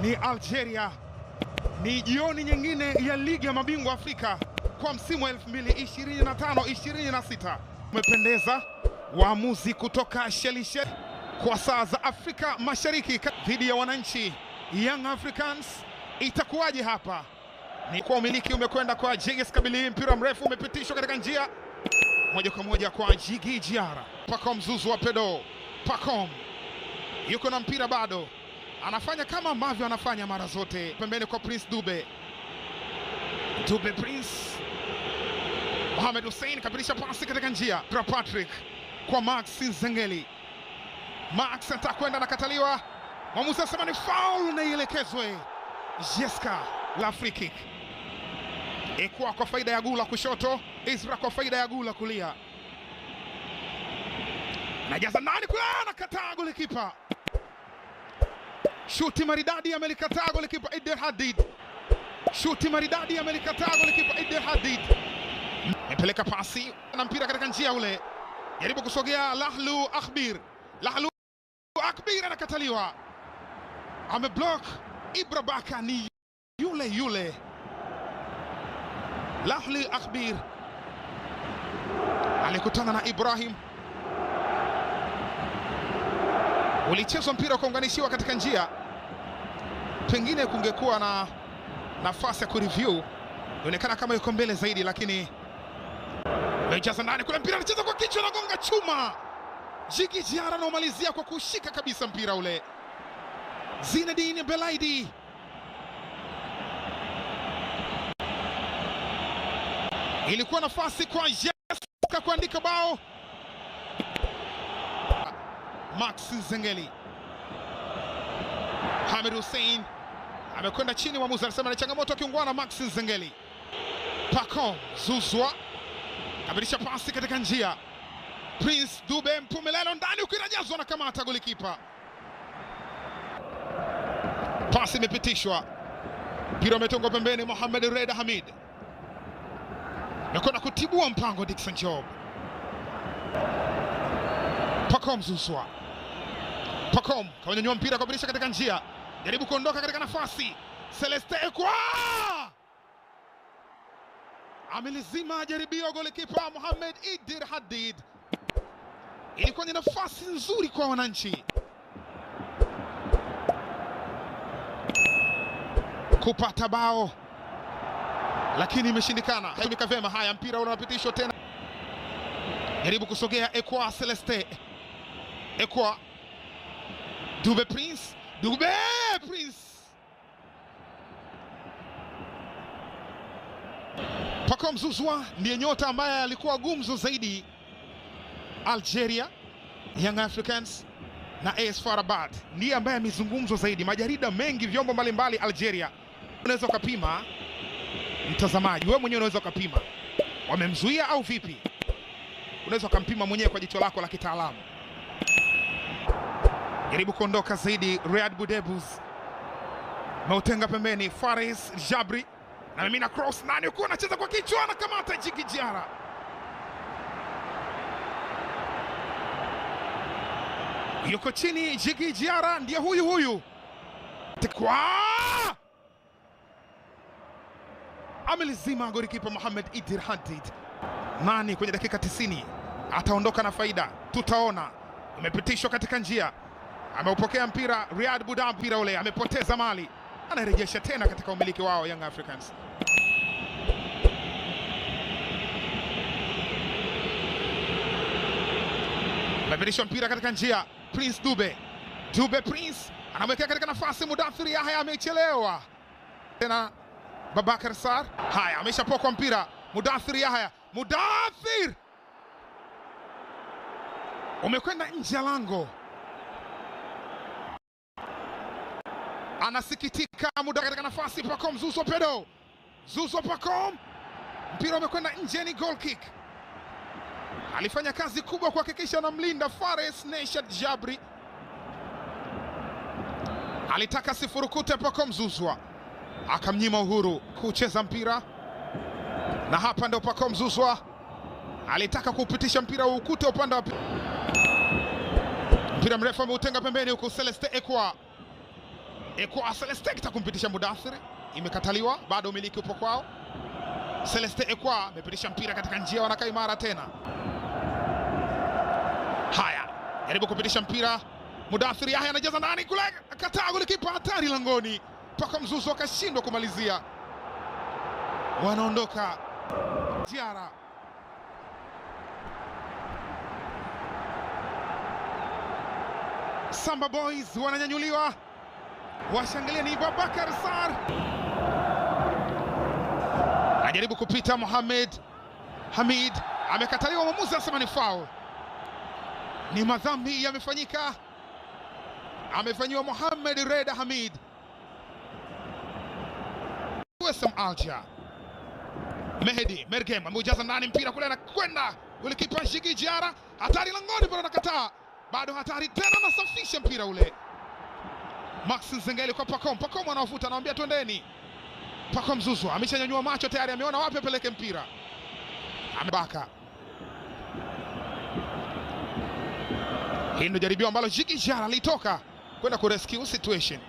ni Algeria. Ni jioni nyingine ya ligi ya mabingwa Afrika kwa msimu wa 2025-26. Umependeza waamuzi kutoka Shelishe kwa saa za Afrika Mashariki dhidi ya wananchi Young Africans. Itakuwaje hapa? Ni kwa umiliki umekwenda kwa JS Kabylie, mpira mrefu umepitishwa katika njia moja kwa moja kwa Djigui Diarra. Pacome Zouzoua Pedro. Pacome yuko na mpira bado, anafanya kama ambavyo anafanya mara zote. Pembeni kwa Prince Dube. Dube Prince. Mohamed Hussein kapitisha pasi katika njia. Patrick kwa Max Nzengeli. Max atakwenda, nakataliwa. Mwamuzi anasema ni foul na ielekezwe. Jeska la free kick. Ekwa kwa faida ya Gula kushoto, Isra kwa faida ya Gula kulia. Najaza ndani kule, anakataa golikipa. Shuti maridadi amelikataa golikipa Idil Hadid. Shuti maridadi amelikataa golikipa Idil Hadid. Amepeleka pasi na mpira katika njia ule. Jaribu kusogea Lahlu Akhbir. Lahlu Akhbir anakataliwa. Ameblock Ibra Baka, ni yule. Lahlu Akhbir alikutana na Ibrahim. Ulichezwa mpira ukaunganishiwa katika njia. Pengine kungekuwa na nafasi ya kureview, inaonekana kama yuko mbele zaidi, lakini mejaza ndani kule, mpira anacheza kwa kichwa na gonga chuma. Djigui Diarra anaumalizia kwa kushika kabisa mpira ule. Zinedine Belaidi ilikuwa nafasi kwa Jeska kuandika bao. Max Nzengeli. Mohamed Hussein amekwenda chini, mwamuzi anasema ni changamoto akiungwana. Max Nzengeli. Pacome Zouzoua kabirisha pasi katika njia. Prince Dube Mpumelelo ndani, ukirajazwa na kamata golikipa. Pasi imepitishwa, mpira umetongwa pembeni. Mohamed Reda Hamid nakwenda kutibua mpango Dickson Job. Pacome Zouzoua. Pacome kawanyanyua mpira kubirisha katika njia, jaribu kuondoka katika nafasi. Celeste Ekwa amelizima jaribio golikipa Mohamed Idil Hadid. Ilikuwa ni nafasi nzuri kwa wananchi kupata bao, lakini imeshindikana. Haimika vema. Haya, mpira unapitishwa tena, jaribu kusogea Ekwa. Celeste Ekwa. Dube Prince. Dube Prince. Pacome Zouzoua ndiye nyota ambaye alikuwa gumzo zaidi Algeria, Young Africans na AS FAR Rabat. Ndiye ambaye amezungumzwa zaidi, majarida mengi, vyombo mbalimbali Algeria. Unaweza ukapima, mtazamaji, wewe mwenyewe unaweza ukapima wamemzuia au vipi. Unaweza ukampima mwenyewe kwa jicho lako la kitaalamu. Jaribu kuondoka zaidi. Riyad Boudebouz mautenga pembeni. Faris Jabri na mimina cross, nani uko anacheza kwa kichwa, anakamata Djigui Diarra. Yuko chini Djigui Diarra, ndiye huyu kwa amelizima golikipa Mohamed Idil Hadid. Nani kwenye dakika 90 ataondoka na faida? Tutaona. Umepitishwa katika njia, ameupokea mpira Riyad Boudebouz, mpira ule amepoteza mali, anarejesha tena katika umiliki wao Young Africans. Amepitishwa mpira katika njia. Prince Dube. Dube Prince anamwekea katika nafasi Mudathir Yahya, amechelewa tena. Babakar Sarr. Haya, ameshapokwa mpira. Mudathir Yahya. Mudathir umekwenda nje ya lango, anasikitika. Muda katika nafasi. Pacome Zouzoua Pedro. Zouzoua Pacome, mpira umekwenda nje, ni goal kick. Alifanya kazi kubwa kuhakikisha anamlinda Fares Neshad Jabri. Alitaka sifurukute Pacome Zouzoua, akamnyima uhuru kucheza mpira, na hapa ndio Pacome Zouzoua alitaka kuupitisha mpira ukute upande wa mpira mrefu ameutenga pembeni huku. Celeste Ekwa. Ekwa Celeste itakumpitisha Mudathir, imekataliwa, bado umiliki upo kwao. Celeste Ekwa amepitisha mpira katika njia, wanakaa imara tena. Haya, jaribu kupitisha mpira Mudathir, haya anajaza ndani kule, kataa golikipa, hatari langoni. Paka Mzuzu akashindwa kumalizia. Wanaondoka Diara. Samba Boys wananyanyuliwa. Washangilia ni Babakar Sar. Anajaribu kupita Mohamed Hamid, amekataliwa, mwamuzi anasema ni foul. Ni madhambi yamefanyika. Amefanyiwa Mohamed Reda Hamid. Wesam Alja. Mehdi Mergem ameujaza ndani, mpira kule anakwenda. Golikipa Jigi Diara, hatari langoni, bado anakataa. Bado hatari tena, anasafisha mpira ule. Max Nzengeli kwa Pacome anaofuta, anamwambia twendeni. Pacome Mzuzu ameshanyanyua macho tayari, ameona wapi apeleke mpira. Amebaka. Hii ndio jaribio ambalo Jigi Diara alitoka kwenda kurescue situation.